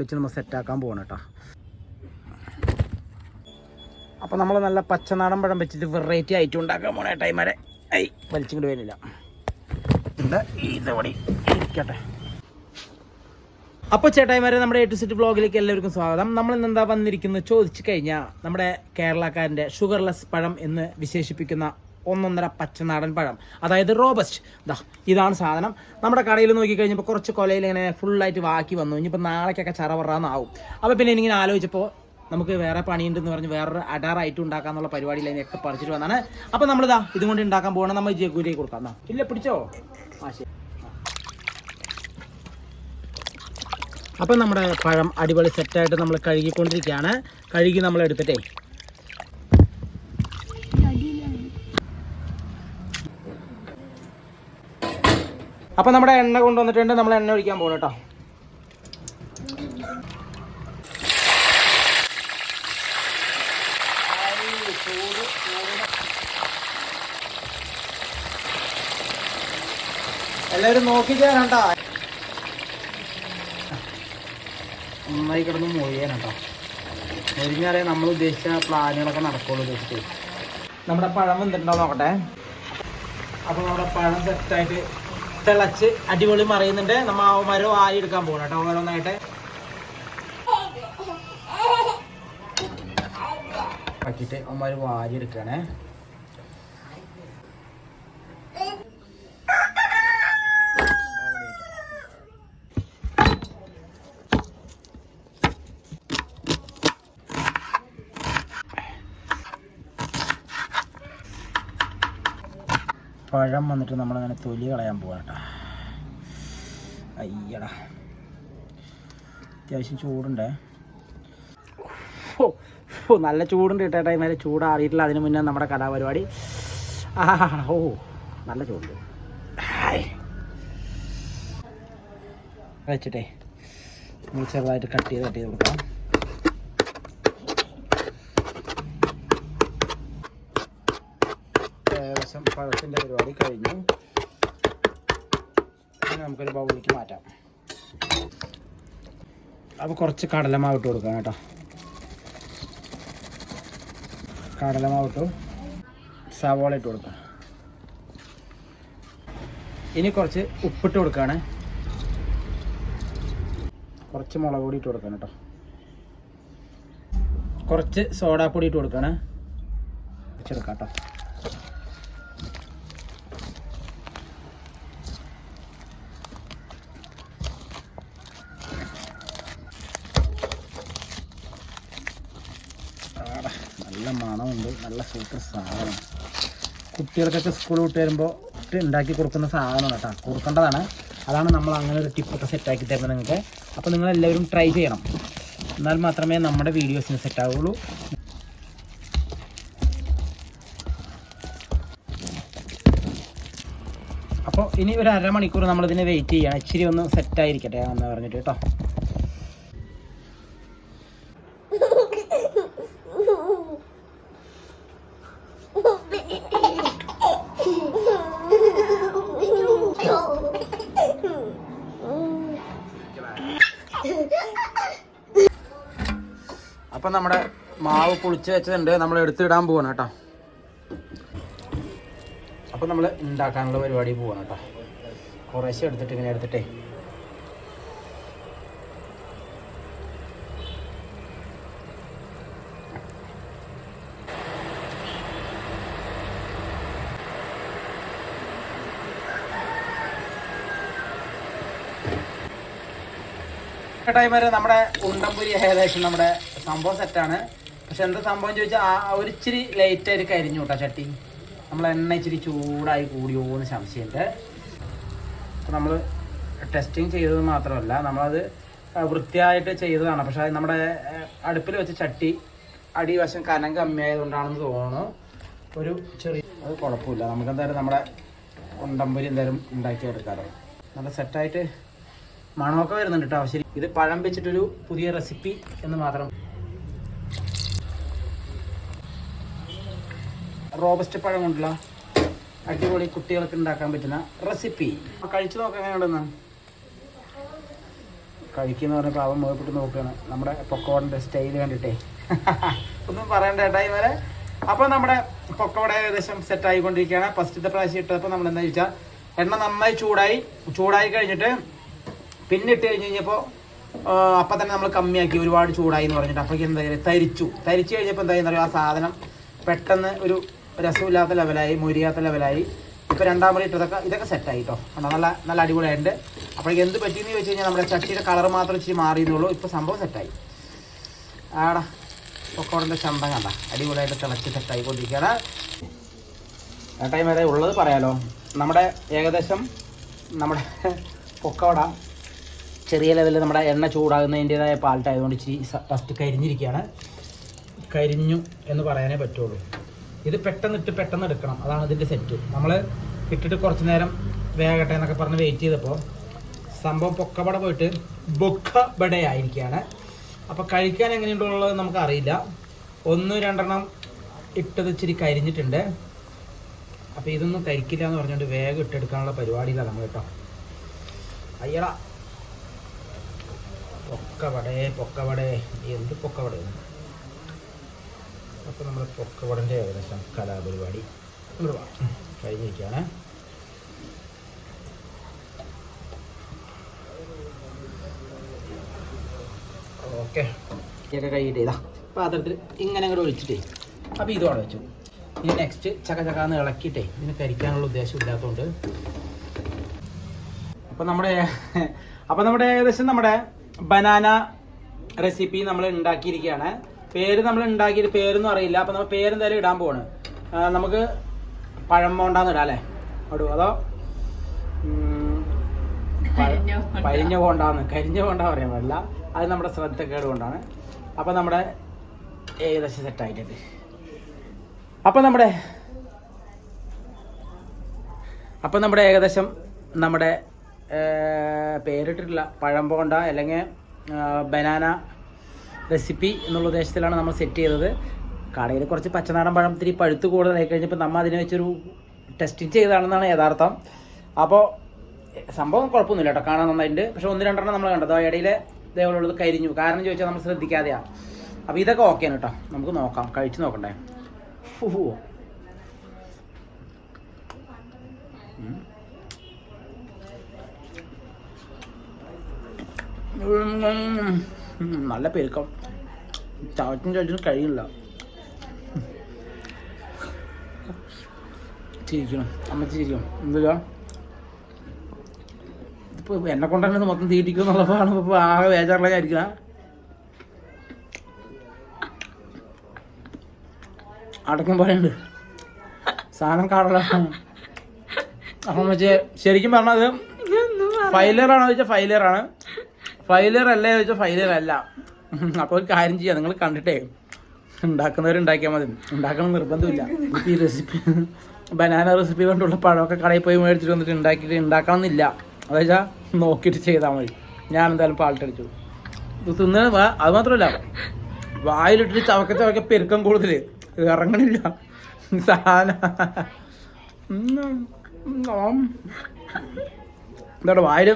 വെച്ച് നമ്മൾ സെറ്റാക്കാൻ പോകണം കേട്ടോ. അപ്പോൾ നമ്മൾ നല്ല പച്ചനാടൻ പഴം വെച്ചിട്ട് വെറൈറ്റി ഐറ്റം ഉണ്ടാക്കാൻ പോകണേ ടൈമരെ. വലിച്ചിങ്ങോട്ട് വരുന്നില്ല, ഇതോടെ ഇരിക്കട്ടെ. അപ്പോൾ ചേട്ടായിമാരെ, നമ്മുടെ A to Z വ്ളോഗിലേക്ക് എല്ലാവർക്കും സ്വാഗതം. നമ്മൾ ഇന്ന് എന്താ വന്നിരിക്കുന്നത് ചോദിച്ചു കഴിഞ്ഞാൽ, നമ്മുടെ കേരളക്കാരൻ്റെ ഷുഗർലെസ് പഴം എന്ന് വിശേഷിപ്പിക്കുന്ന ഒന്നൊന്നര പച്ചനാടൻ പഴം, അതായത് റോബസ്റ്റ്. ഇതാണ് സാധനം. നമ്മുടെ കടയിൽ നോക്കിക്കഴിഞ്ഞപ്പോൾ കുറച്ച് കൊലയിൽ ഇങ്ങനെ ഫുള്ളായിട്ട് ബാക്കി വന്നു. ഇനിയിപ്പോൾ നാളേക്കൊക്കെ ചറവറാന്നാവും. അപ്പോൾ പിന്നെ എനിക്കിങ്ങനെ ആലോചിച്ചപ്പോൾ നമുക്ക് വേറെ പണിയുണ്ടെന്ന് പറഞ്ഞ് വേറൊരു അഡാറായിട്ട് ഉണ്ടാക്കാന്നുള്ള പരിപാടിയിൽ അതിനൊക്കെ പറിച്ചിട്ട് വന്നാണ്. അപ്പോൾ നമ്മളിതാ ഇതുകൊണ്ട് ഉണ്ടാക്കാൻ പോകണം. നമ്മൾ ജഗ്ഗുലേക്ക് കൊടുക്കാം. ഇല്ല, പിടിച്ചോ? ആ ശരി. അപ്പം നമ്മുടെ പഴം അടിപൊളി സെറ്റായിട്ട് നമ്മൾ കഴുകിക്കൊണ്ടിരിക്കുകയാണ്. കഴുകി നമ്മൾ എടുത്തിട്ടേ അപ്പം നമ്മുടെ എണ്ണ കൊണ്ടുവന്നിട്ടുണ്ട്. നമ്മൾ എണ്ണ ഒഴിക്കാൻ പോകണം കേട്ടോ. എല്ലാവരും നോക്കി ചെയ്യാനുണ്ടോ? നന്നായി കിടന്ന് മൊഴിയാനുണ്ടോ. മൊഴിഞ്ഞാലേ നമ്മൾ ഉദ്ദേശിച്ച പ്ലാനുകളൊക്കെ നടക്കുള്ളൂ. ഉദ്ദേശിച്ച് നമ്മുടെ പഴം വെന്തിട്ടുണ്ടോ നോക്കട്ടെ. അപ്പോൾ നമ്മുടെ പഴം സെറ്റായിട്ട് തിളച്ച് അടിപൊളി മറിയുന്നുണ്ട്. നമ്മൾ ആ മരം ആയി എടുക്കാൻ പോകണം കേട്ടോ. ഓരോന്നായിട്ട് ആക്കിയിട്ട് അവന്മാർ വാരി എടുക്കുകയാണേ. പഴം വന്നിട്ട് നമ്മളങ്ങനെ തൊലി കളയാൻ പോകാം കേട്ടോ. അയ്യടാ, അത്യാവശ്യം ചൂടുണ്ടേ. നല്ല ചൂടുണ്ട് കേട്ടോ. ടൈമിൽ ചൂടാറിയിട്ടില്ല. അതിന് മുന്നേ നമ്മുടെ കലാപരിപാടി. നല്ല ചൂടുണ്ട്. വെച്ചിട്ടേ നമ്മൾ ചെറുതായിട്ട് കട്ട് ചെയ്ത് കൊടുക്കാം. ഏകദേശം പഴത്തിൻ്റെ പരിപാടി കഴിഞ്ഞു. നമുക്കൊരു ബൗളിലേക്ക് മാറ്റാം. അപ്പോൾ കുറച്ച് കടലമാവ് ഇട്ട് കൊടുക്കാം കേട്ടോ. കടലമാവ് ഇട്ടു, സവാള ഇട്ട് കൊടുക്കാം. ഇനി കുറച്ച് ഉപ്പിട്ട് കൊടുക്കുകയാണ്. കുറച്ച് മുളക് പൊടി ഇട്ട് കൊടുക്കണം കേട്ടോ. കുറച്ച് സോഡാപ്പൊടി ഇട്ട് കൊടുക്കുകയാണ്. വെച്ചെടുക്കാം കേട്ടോ. നല്ല മണമുണ്ട്. നല്ല സൂപ്പർ സാധനം. കുട്ടികൾക്കൊക്കെ സ്കൂൾ വിട്ട് വരുമ്പോൾ ഉണ്ടാക്കി കൊടുക്കുന്ന സാധനമാണ് കേട്ടോ. കൊടുക്കേണ്ടതാണ്. അതാണ് നമ്മൾ അങ്ങനെ ഒരു ടിപ്പൊക്കെ സെറ്റാക്കി തരുന്നത് നിങ്ങൾക്ക്. അപ്പോൾ നിങ്ങളെല്ലാവരും ട്രൈ ചെയ്യണം. എന്നാൽ മാത്രമേ നമ്മുടെ വീഡിയോസിന് സെറ്റാവുള്ളൂ. അപ്പോൾ ഇനി ഒരു അരമണിക്കൂർ നമ്മളിതിനെ വെയിറ്റ് ചെയ്യണം. ഇച്ചിരി ഒന്ന് സെറ്റായിരിക്കട്ടെ എന്ന് പറഞ്ഞിട്ട് കേട്ടോ. അപ്പം നമ്മുടെ മാവ് പൊളിച്ച് വെച്ചതുണ്ട്. നമ്മൾ എടുത്തിടാൻ പോവാണ് കേട്ടോ. അപ്പം നമ്മൾ ഉണ്ടാക്കാനുള്ള പരിപാടി പോവാണ് കേട്ടോ. കുറേശ്ശെ എടുത്തിട്ട് ഇങ്ങനെ എടുത്തിട്ടേ ടൈം വരെ നമ്മുടെ ഉണ്ടംപുരി ഏകദേശം നമ്മുടെ സംഭവം സെറ്റാണ്. പക്ഷെ എന്താ സംഭവം ചോദിച്ചാൽ ഒരു ഇച്ചിരി ലേറ്റായിട്ട് കരിഞ്ഞു കേട്ടോ ചട്ടി. നമ്മൾ എണ്ണ ഇച്ചിരി ചൂടായി കൂടിയോ എന്ന് സംശയമുണ്ട്. അപ്പോൾ നമ്മൾ ടെസ്റ്റിങ് ചെയ്തത് മാത്രമല്ല, നമ്മളത് വൃത്തിയായിട്ട് ചെയ്തതാണ്. പക്ഷേ നമ്മുടെ അടുപ്പിൽ വെച്ച ചട്ടി അടിവശം കനം കമ്മിയായതുകൊണ്ടാണെന്ന് തോന്നുന്നു. ഒരു ചെറിയ അത് കുഴപ്പമില്ല. നമുക്കെന്തായാലും നമ്മുടെ ഉണ്ടംപുരി എന്തായാലും ഉണ്ടാക്കിയെടുക്കാറ്. നല്ല സെറ്റായിട്ട് മണമൊക്കെ വരുന്നുണ്ട് കേട്ടോ. ശരി, ഇത് പഴം വെച്ചിട്ടൊരു പുതിയ റെസിപ്പി എന്ന് മാത്രം. റോബസ്റ്റ് പഴം കൊണ്ടുള്ള അടിപൊളി കുട്ടികൾക്ക് ഉണ്ടാക്കാൻ പറ്റുന്ന റെസിപ്പി കഴിച്ചു നോക്കാൻ എങ്ങനെയുണ്ടെന്ന്. കഴിക്കുന്ന പറഞ്ഞപ്പോൾ അവൻ മുഖപ്പെട്ട് നോക്കുകയാണ് നമ്മുടെ പൊക്കവടൻ്റെ സ്റ്റൈൽ കണ്ടിട്ടേ. ഒന്നും പറയണ്ട ഏട്ടാ ഇവരെ. അപ്പോൾ നമ്മുടെ പൊക്കവട ഏകദേശം സെറ്റ് ആയിക്കൊണ്ടിരിക്കുകയാണ്. ഫസ്റ്റത്തെ പ്രാവശ്യം ഇട്ടപ്പോൾ നമ്മൾ എന്താ ചോദിച്ചാൽ എണ്ണ നന്നായി ചൂടായി കഴിഞ്ഞിട്ട് പിന്നെ ഇട്ട് കഴിഞ്ഞപ്പോൾ അപ്പം തന്നെ നമ്മൾ കമ്മിയാക്കി, ഒരുപാട് ചൂടായി എന്ന് പറഞ്ഞിട്ട് അപ്പോഴേക്കും എന്താ തരിച്ചു കഴിഞ്ഞപ്പോൾ എന്തായെന്ന് പറയുക, ആ സാധനം പെട്ടെന്ന് ഒരു രസമില്ലാത്ത ലെവലായി, മൊരിയാത്ത ലെവലായി. ഇപ്പോൾ രണ്ടാം മുറി ഇട്ടതൊക്കെ ഇതൊക്കെ സെറ്റായി കേട്ടോ. നല്ല നല്ല അടിപൊളിയായിട്ടുണ്ട്. അപ്പോഴേക്കും എന്ത് പറ്റിയെന്ന് ചോദിച്ചു കഴിഞ്ഞാൽ നമ്മുടെ ചട്ടിയുടെ കളർ മാത്രം ഇച്ചിരി മാറിയെന്നുള്ളൂ. ഇപ്പോൾ സംഭവം സെറ്റായി. ആടാ പൊക്കോടൻ്റെ ചന്തം കണ്ട അടിപൊളിയായിട്ട് തിളച്ച് സെറ്റായിക്കൊണ്ടിരിക്കുകയാണ്. ആ ടൈം വരെ ഉള്ളത് പറയാലോ. നമ്മുടെ ഏകദേശം നമ്മുടെ പൊക്കോട ചെറിയ ലെവലിൽ നമ്മുടെ എണ്ണ ചൂടാകുന്നതിൻ്റേതായ പാൽട്ടായതുകൊണ്ട് ഇച്ചിരി ഫസ്റ്റ് കരിഞ്ഞിരിക്കുകയാണ്. കരിഞ്ഞു എന്ന് പറയാനേ പറ്റുള്ളൂ. ഇത് പെട്ടെന്ന് എടുക്കണം, അതാണ് ഇതിൻ്റെ സെറ്റ്. നമ്മൾ ഇട്ടിട്ട് കുറച്ച് നേരം വേഗട്ടെ എന്നൊക്കെ പറഞ്ഞ് വെയിറ്റ് ചെയ്തപ്പോൾ സംഭവം പൊക്കവട പോയിട്ട് ബൊക്കബടയായിരിക്കുകയാണ്. അപ്പോൾ കഴിക്കാൻ എങ്ങനെയുണ്ടുള്ളത് നമുക്കറിയില്ല. 1-2 ഇട്ടത് ഇച്ചിരി കരിഞ്ഞിട്ടുണ്ട്. അപ്പോൾ ഇതൊന്നും കരിക്കില്ല എന്ന് പറഞ്ഞുകൊണ്ട് വേഗം ഇട്ടെടുക്കാനുള്ള പരിപാടിയിലാണ് നമ്മൾ കേട്ടോ. അയ്യടാ പൊക്കവടേ എന്ത് പൊക്കവടയാണ്. അപ്പോൾ നമ്മൾ പൊക്കവടൻ്റെ ഏകദേശം കലാപരിപാടി കഴിഞ്ഞിരിക്കുകയാണ്. ഓക്കെ ഇതൊക്കെ കഴിഞ്ഞിട്ട് ഇതാ പാത്രത്തിൽ ഇങ്ങനെ അങ്ങോട്ട് ഒഴിച്ചിട്ടേ അപ്പോൾ ഇതോടെ വെച്ചു. ഇനി നെക്സ്റ്റ് ചക്കന്ന് ഇളക്കിയിട്ടേ ഇതിന് കരിക്കാനുള്ള ഉദ്ദേശം ഇല്ലാത്തതുകൊണ്ട് അപ്പോൾ നമ്മുടെ ഏകദേശം നമ്മുടെ ബനാന റെസിപ്പി നമ്മൾ ഉണ്ടാക്കിയിരിക്കുകയാണ്. നമ്മൾ ഉണ്ടാക്കിയിട്ട് പേരൊന്നും അറിയില്ല. അപ്പോൾ നമ്മൾ പേരെന്തായാലും ഇടാൻ പോവാണ്. നമുക്ക് പഴം ബോണ്ടാന്ന് ഇടാം അല്ലേ? ഇടും അതോ കരിഞ്ഞ ബോണ്ട പറയാൻ പാടില്ല, അത് നമ്മുടെ ശ്രദ്ധക്കേട് കൊണ്ടാണ്. അപ്പോൾ നമ്മുടെ ഏകദേശം സെറ്റായിട്ടുണ്ട്. അപ്പോൾ നമ്മുടെ ഏകദേശം നമ്മുടെ പേരിട്ടിട്ടില്ല, പഴം ബോണ്ട അല്ലെങ്കിൽ ബനാന റെസിപ്പി എന്നുള്ള ഉദ്ദേശത്തിലാണ് നമ്മൾ സെറ്റ് ചെയ്തത്. കടയിൽ കുറച്ച് പച്ചനാടൻ പഴം ഇത്തിരി പഴുത്ത് കൂടുതലായി കഴിഞ്ഞപ്പോൾ നമ്മൾ അതിനെ വെച്ചൊരു ടെസ്റ്റിങ് ചെയ്തതാണെന്നാണ് യഥാർത്ഥം. അപ്പോൾ സംഭവം കുഴപ്പമൊന്നുമില്ല കേട്ടോ, കാണാൻ നന്നായിട്ടുണ്ട്. പക്ഷേ 1-2 നമ്മൾ കണ്ടത് ഇടയിൽ ഇതേപോലുള്ളത് കരിഞ്ഞു. കാരണം ചോദിച്ചാൽ നമ്മൾ ശ്രദ്ധിക്കാതെയാണ്. അപ്പോൾ ഇതൊക്കെ ഓക്കെയാണ് കേട്ടോ, നമുക്ക് നോക്കാം, കഴിച്ച് നോക്കണ്ടേ. നല്ല പെരുക്കം, ചവച്ചും കഴിയില്ല. ചിരിക്കണം അമ്മ ചിരിക്കണം. എന്തില്ല ഇപ്പോൾ എന്നെ കൊണ്ടുതന്നെ മൊത്തം തീറ്റിക്കും എന്നുള്ളതാണ് ഇപ്പോൾ ആകെ വേജാറുള്ള കാര്യമായിരിക്കണം. അടക്കം പറയുന്നുണ്ട് സാധനം കാണലാണ്. അപ്പം വെച്ച് ശരിക്കും പറഞ്ഞത് ഫൈലറാണോ ചോദിച്ചാൽ ഫൈലറാണ്, ഫൈലർ അല്ലേ ചോദിച്ചാൽ ഫൈലർ അല്ല. അപ്പോൾ ഒരു കാര്യം ചെയ്യാം, നിങ്ങൾ കണ്ടിട്ടേ ഉണ്ടാക്കുന്നവരുണ്ടാക്കിയാൽ മതി, ഉണ്ടാക്കണം നിർബന്ധമില്ല. ഇപ്പോൾ ഈ റെസിപ്പി ബനാന റെസിപ്പി കൊണ്ടുള്ള പഴമൊക്കെ കടയിൽ പോയി മേടിച്ചിട്ട് വന്നിട്ട് ഉണ്ടാക്കണം എന്നില്ല. അതെന്ന് വെച്ചാൽ നോക്കിയിട്ട് ചെയ്താൽ മതി. ഞാൻ എന്തായാലും പാൾട്ടടിച്ചു തിന്ന. അത് മാത്രമല്ല, വായിലിട്ടിട്ട് ചവക്ക പെരുക്കം കൂടുതൽ ഇറങ്ങണില്ല സാധനം. എന്താ വായിൽ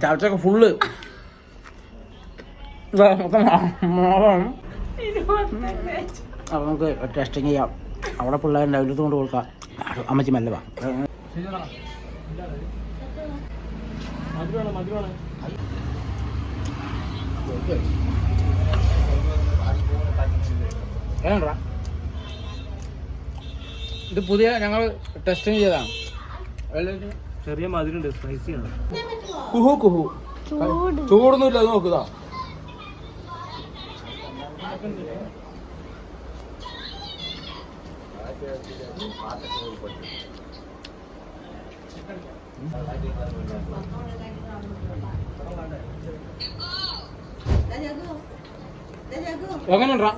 ചവച്ചൊക്കെ ഫുള്ള്. അപ്പോൾ നമുക്ക് ടെസ്റ്റിങ് ചെയ്യാം. അവിടെ പിള്ളേരുണ്ട്, അതിലത്ത് കൊണ്ട് കൊടുക്കാം. അമ്മച്ചി മെല്ലെ വാ. ഇത് പുതിയ ഞങ്ങൾ ടെസ്റ്റിങ് ചെയ്തതാണ്. ചെറിയ മധുരമുണ്ട്, സ്പൈസിയാണ്. കുഹു ചൂടൊന്നുമില്ല, അത് നോക്കുക. എങ്ങനെയുണ്ടാ?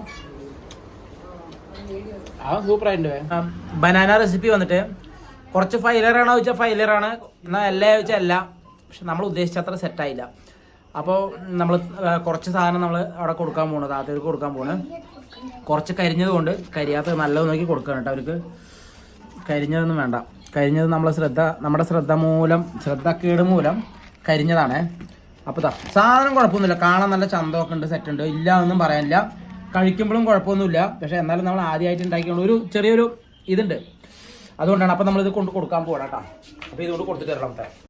ആ സൂപ്പറായിട്ടുണ്ട്. ബനാന റെസിപ്പി വന്നിട്ട് കുറച്ച് ഫൈലറാണോ ചോദിച്ചാൽ ഫൈലറാണ്, എന്നാൽ അല്ല ചോദിച്ചാൽ അല്ല. പക്ഷെ നമ്മൾ ഉദ്ദേശിച്ച അത്ര സെറ്റായില്ല. അപ്പോൾ നമ്മൾ കുറച്ച് സാധനം നമ്മൾ അവിടെ കൊടുക്കാൻ പോകണം, താത്തർക്ക് കൊടുക്കാൻ പോകണം. കുറച്ച് കരിഞ്ഞത് കൊണ്ട് കരിയാത്ത നല്ലത് നോക്കി കൊടുക്കണം കേട്ടോ അവർക്ക്. കരിഞ്ഞതൊന്നും വേണ്ട. കരിഞ്ഞത് നമ്മുടെ ശ്രദ്ധക്കേട് മൂലം കരിഞ്ഞതാണ്. അപ്പോൾ സാധനം കുഴപ്പമൊന്നുമില്ല, കാണാൻ നല്ല ചന്തമൊക്കെ ഉണ്ട്, സെറ്റ് ഉണ്ട്, ഇല്ല ഒന്നും പറയാനില്ല. കഴിക്കുമ്പോഴും കുഴപ്പമൊന്നുമില്ല. പക്ഷേ എന്നാലും നമ്മൾ ആദ്യമായിട്ട് ഉണ്ടാക്കിയുള്ള ഒരു ചെറിയൊരു ഇതുണ്ട്, അതുകൊണ്ടാണ്. അപ്പോൾ നമ്മളിത് കൊണ്ട് കൊടുക്കാൻ പോകണം കേട്ടോ. അപ്പോൾ ഇതുകൊണ്ട് കൊടുത്തിട്ട് തരണം.